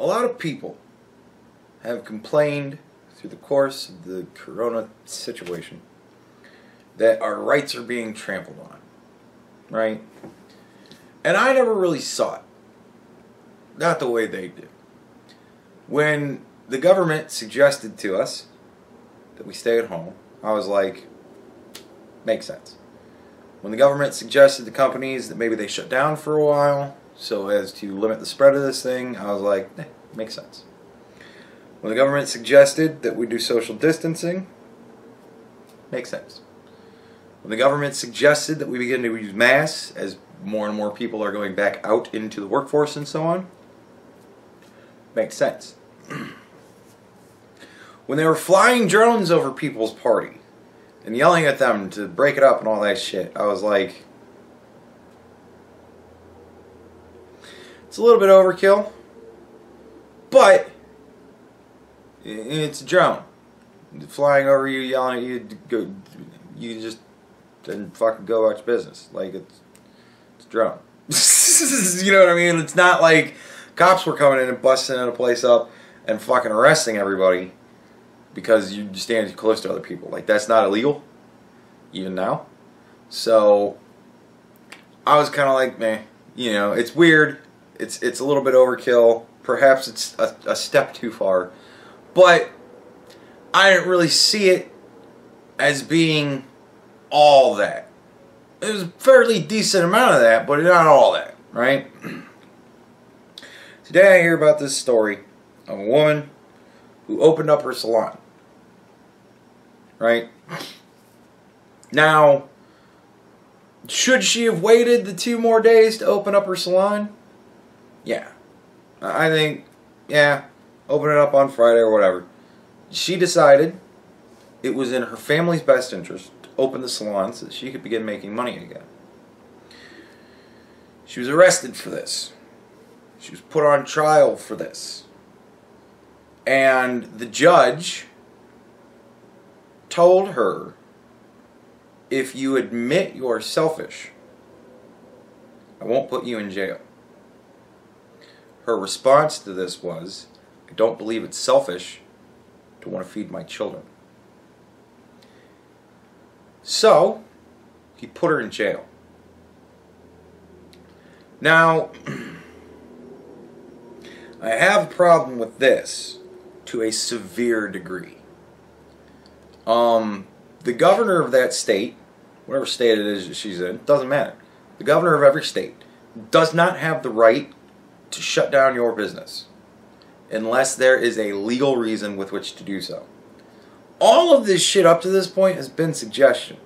A lot of people have complained through the course of the corona situation that our rights are being trampled on, right? And I never really saw it. Not the way they do. When the government suggested to us that we stay at home, I was like, makes sense. When the government suggested to companies that maybe they shut down for a while so as to limit the spread of this thing, I was like, makes sense. When the government suggested that we do social distancing, makes sense. When the government suggested that we begin to use masks as more and more people are going back out into the workforce and so on, makes sense. When they were flying drones over people's party and yelling at them to break it up and all that shit, I was like, it's a little bit overkill, but it's a drone flying over you, yelling at you. You just didn't fucking go about your business. Like, it's a drone. You know what I mean? It's not like cops were coming in and busting a place up and fucking arresting everybody because you stand too close to other people. Like, that's not illegal, even now. So I was kind of like, meh. You know, it's weird. It's a little bit overkill. Perhaps it's a step too far. But I didn't really see it as being all that. It was a fairly decent amount of that, but not all that, right? Today I hear about this story of a woman who opened up her salon. Right? Now, should she have waited the 2 more days to open up her salon? Yeah. I think, yeah, open it up on Friday or whatever. She decided it was in her family's best interest to open the salon so that she could begin making money again. She was arrested for this. She was put on trial for this. And the judge told her, if you admit you're selfish, I won't put you in jail. Her response to this was, I don't believe it's selfish to want to feed my children. So, he put her in jail. Now, I have a problem with this to a severe degree. The governor of that state, whatever state it is that she's in, doesn't matter. The governor of every state does not have the right to shut down your business unless there is a legal reason with which to do so. All of this shit up to this point has been suggestion.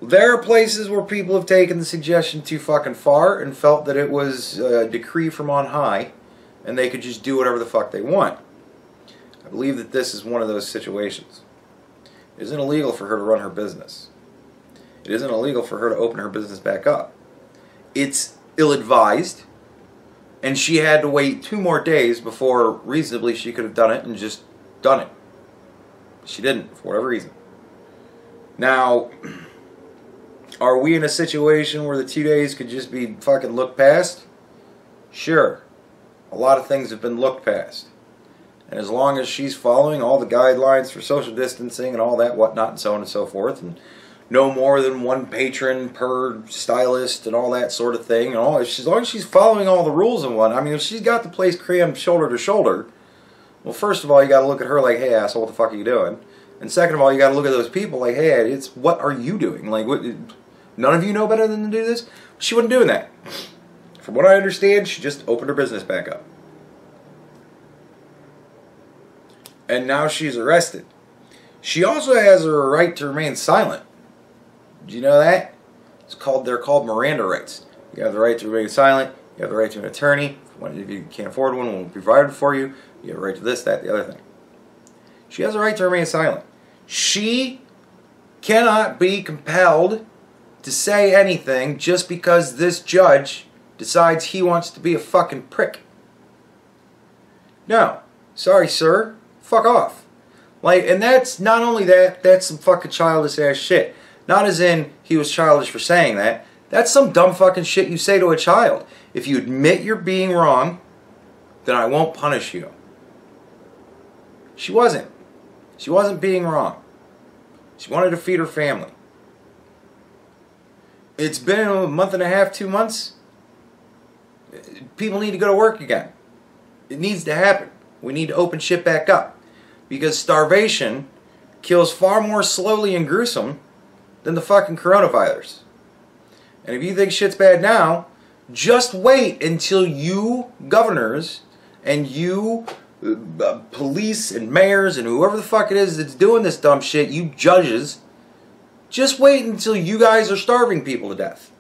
There are places where people have taken the suggestion too fucking far and felt that it was a decree from on high and they could just do whatever the fuck they want. I believe that this is one of those situations. It isn't illegal for her to run her business. It isn't illegal for her to open her business back up. It's ill-advised, and she had to wait 2 more days before reasonably she could have done it and just done it. She didn't, for whatever reason. Now, are we in a situation where the 2 days could just be fucking looked past? Sure. A lot of things have been looked past. And as long as she's following all the guidelines for social distancing and all that whatnot and so on and so forth, and no more than 1 patron per stylist and all that sort of thing, and all, as long as she's following all the rules and what, I mean, if she's got the place crammed shoulder to shoulder, well, first of all, you got to look at her like, hey, asshole, what the fuck are you doing? And second of all, you got to look at those people like, hey, it's what are you doing? Like, what? None of you know better than to do this? She wasn't doing that. From what I understand, she just opened her business back up. And now she's arrested. She also has a right to remain silent. Did you know that? They're called Miranda rights. You have the right to remain silent. You have the right to an attorney. If you can't afford one, will be provided for you. You have a right to this, that, the other thing. She has a right to remain silent. She cannot be compelled to say anything just because this judge decides he wants to be a fucking prick. No. Sorry, sir. Fuck off. Like, and that's not only that, that's some fucking childish ass shit. Not as in he was childish for saying that. That's some dumb fucking shit you say to a child. If you admit you're being wrong, then I won't punish you. She wasn't. She wasn't being wrong. She wanted to feed her family. It's been a month and a half, 2 months. People need to go to work again. It needs to happen. We need to open shit back up. Because starvation kills far more slowly and gruesome than the fucking coronavirus. And if you think shit's bad now, just wait until you governors and you police and mayors and whoever the fuck it is that's doing this dumb shit, you judges, just wait until you guys are starving people to death.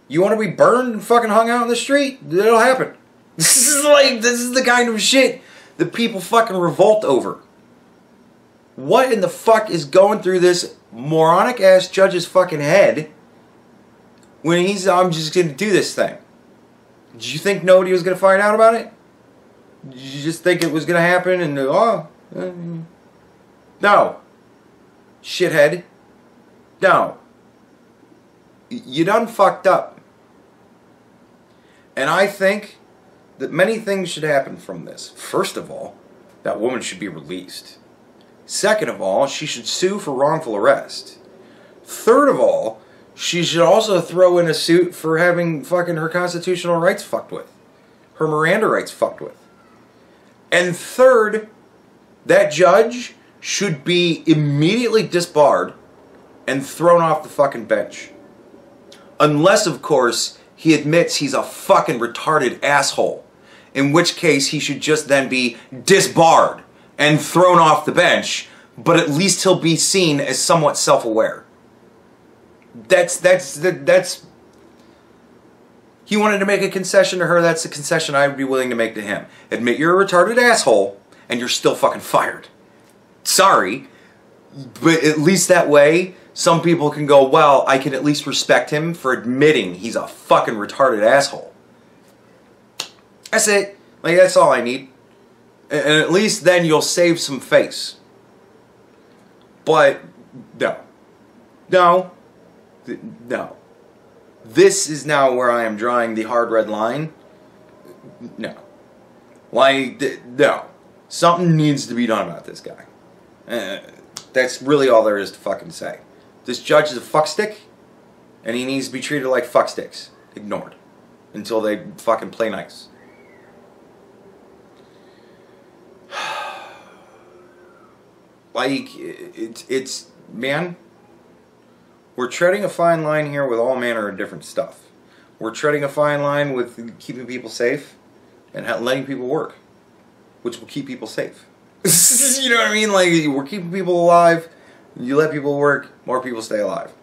You want to be burned and fucking hung out in the street? It'll happen. This is the kind of shit that people fucking revolt over. What in the fuck is going through this moronic ass judge's fucking head when he's, I'm just going to do this thing? Did you think nobody was going to find out about it? Did you just think it was going to happen and, no. Shithead. No. You done fucked up. And I think that many things should happen from this. First of all, that woman should be released. Second of all, she should sue for wrongful arrest. Third of all, she should also throw in a suit for having fucking her constitutional rights fucked with. Her Miranda rights fucked with. And third, that judge should be immediately disbarred and thrown off the fucking bench. Unless, of course, he admits he's a fucking retarded asshole. In which case, he should just then be disbarred and thrown off the bench, but at least he'll be seen as somewhat self-aware. That's he wanted to make a concession to her, that's the concession I would be willing to make to him. Admit you're a retarded asshole, and you're still fucking fired. Sorry, but at least that way, some people can go, well, I can at least respect him for admitting he's a fucking retarded asshole. That's it. Like, that's all I need. And at least then you'll save some face. But, no. No. No. This is now where I am drawing the hard red line. No. Like, no. Something needs to be done about this guy. That's really all there is to fucking say. This judge is a fuckstick, and he needs to be treated like fucksticks. Ignored. Until they fucking play nice. Like, it's, man, we're treading a fine line here with all manner of different stuff. We're treading a fine line with keeping people safe and letting people work, which will keep people safe. You know what I mean? Like, we're keeping people alive, you let people work, more people stay alive.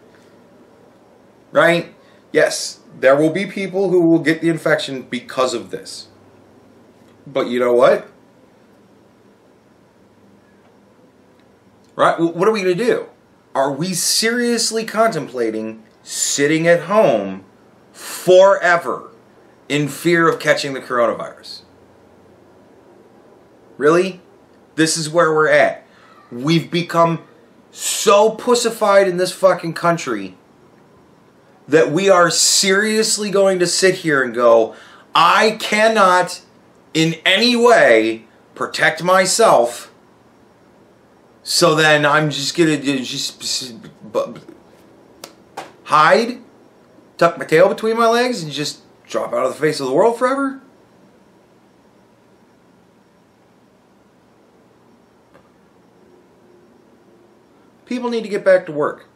Right? Yes, there will be people who will get the infection because of this. But you know what? Right? What are we going to do? Are we seriously contemplating sitting at home forever in fear of catching the coronavirus? Really? This is where we're at. We've become so pussified in this fucking country that we are seriously going to sit here and go, I cannot in any way protect myself, so then I'm just gonna just hide, tuck my tail between my legs, and just drop out of the face of the world forever? People need to get back to work.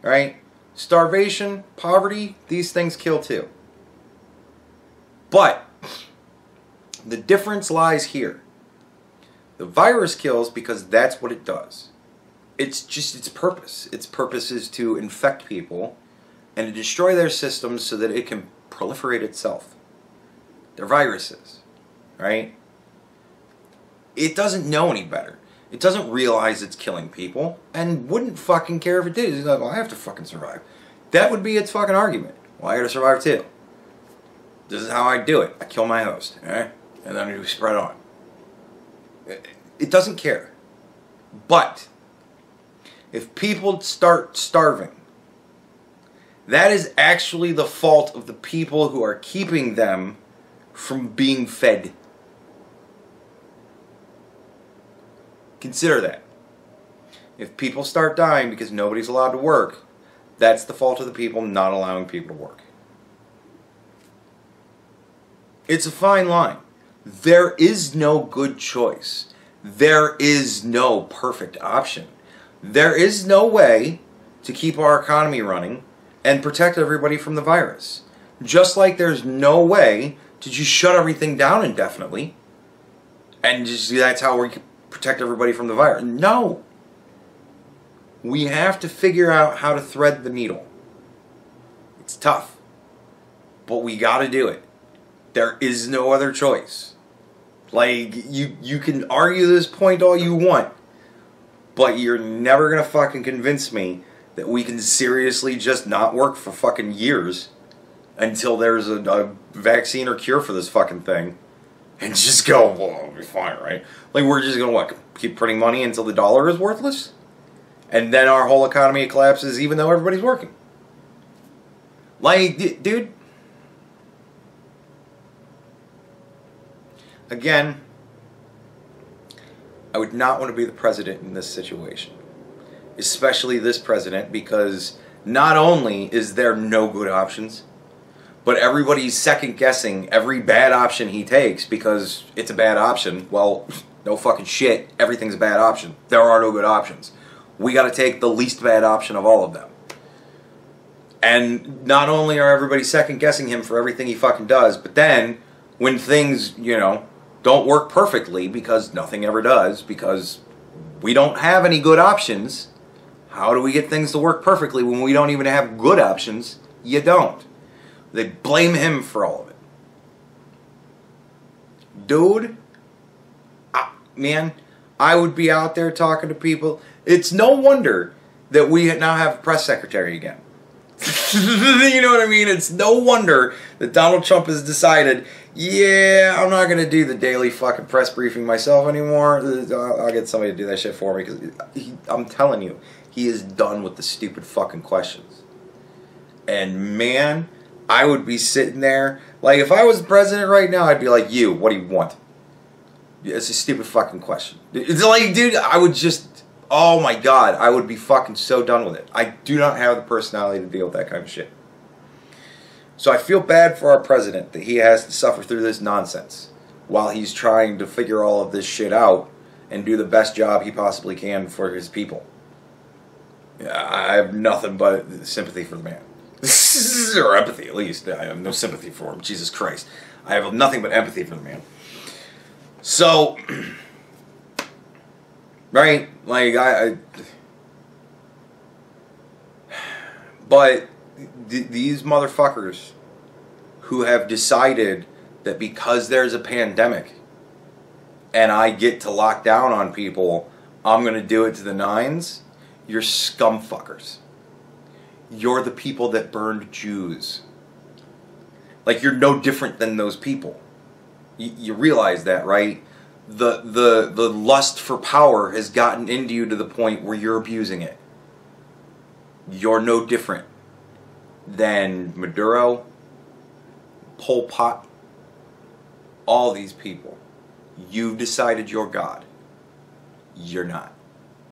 Right? Starvation, poverty, these things kill too. But the difference lies here. The virus kills because that's what it does. It's just its purpose. Its purpose is to infect people and to destroy their systems so that it can proliferate itself. They're viruses, right? It doesn't know any better. It doesn't realize it's killing people and wouldn't fucking care if it did. It's like, well, I have to fucking survive. That would be its fucking argument. Well, I gotta survive too. This is how I do it. I kill my host, alright? And then we spread on. It doesn't care. But if people start starving, that is actually the fault of the people who are keeping them from being fed. Consider that. If people start dying because nobody's allowed to work, that's the fault of the people not allowing people to work. It's a fine line. There is no good choice. There is no perfect option. There is no way to keep our economy running and protect everybody from the virus. Just like there's no way to just shut everything down indefinitely and just that's how we protect everybody from the virus. No. We have to figure out how to thread the needle. It's tough, but we got to do it. There is no other choice. Like, you can argue this point all you want, but you're never going to fucking convince me that we can seriously just not work for fucking years until there's a vaccine or cure for this fucking thing and just go, well, it'll be fine, right? Like, we're just going to, what, keep printing money until the dollar is worthless? And then our whole economy collapses even though everybody's working. Like, dude. Again, I would not want to be the president in this situation. Especially this president, because not only is there no good options, but everybody's second guessing every bad option he takes because it's a bad option. Well, no fucking shit. Everything's a bad option. There are no good options. We got to take the least bad option of all of them. And not only are everybody second guessing him for everything he fucking does, but then when things, you know, don't work perfectly, because nothing ever does, because we don't have any good options, how do we get things to work perfectly when we don't even have good options? You don't. They blame him for all of it. Dude, man, I would be out there talking to people. It's no wonder that we now have a press secretary again. You know what I mean? It's no wonder that Donald Trump has decided, yeah, I'm not going to do the daily fucking press briefing myself anymore. I'll get somebody to do that shit for me, because I'm telling you, he is done with the stupid fucking questions. And man, I would be sitting there, like, if I was president right now, I'd be like, you, what do you want? It's a stupid fucking question. It's like, dude, I would just, oh my god, I would be fucking so done with it. I do not have the personality to deal with that kind of shit. So I feel bad for our president that he has to suffer through this nonsense while he's trying to figure all of this shit out and do the best job he possibly can for his people. I have nothing but sympathy for the man. Or empathy, at least. I have no sympathy for him. Jesus Christ. I have nothing but empathy for the man. So, right? Like, but these motherfuckers who have decided that because there's a pandemic and I get to lock down on people, I'm going to do it to the nines, you're scumfuckers. You're the people that burned Jews. Like, you're no different than those people. You realize that, right? The lust for power has gotten into you to the point where you're abusing it. You're no different than Maduro, Pol Pot, all these people. You've decided you're God. You're not.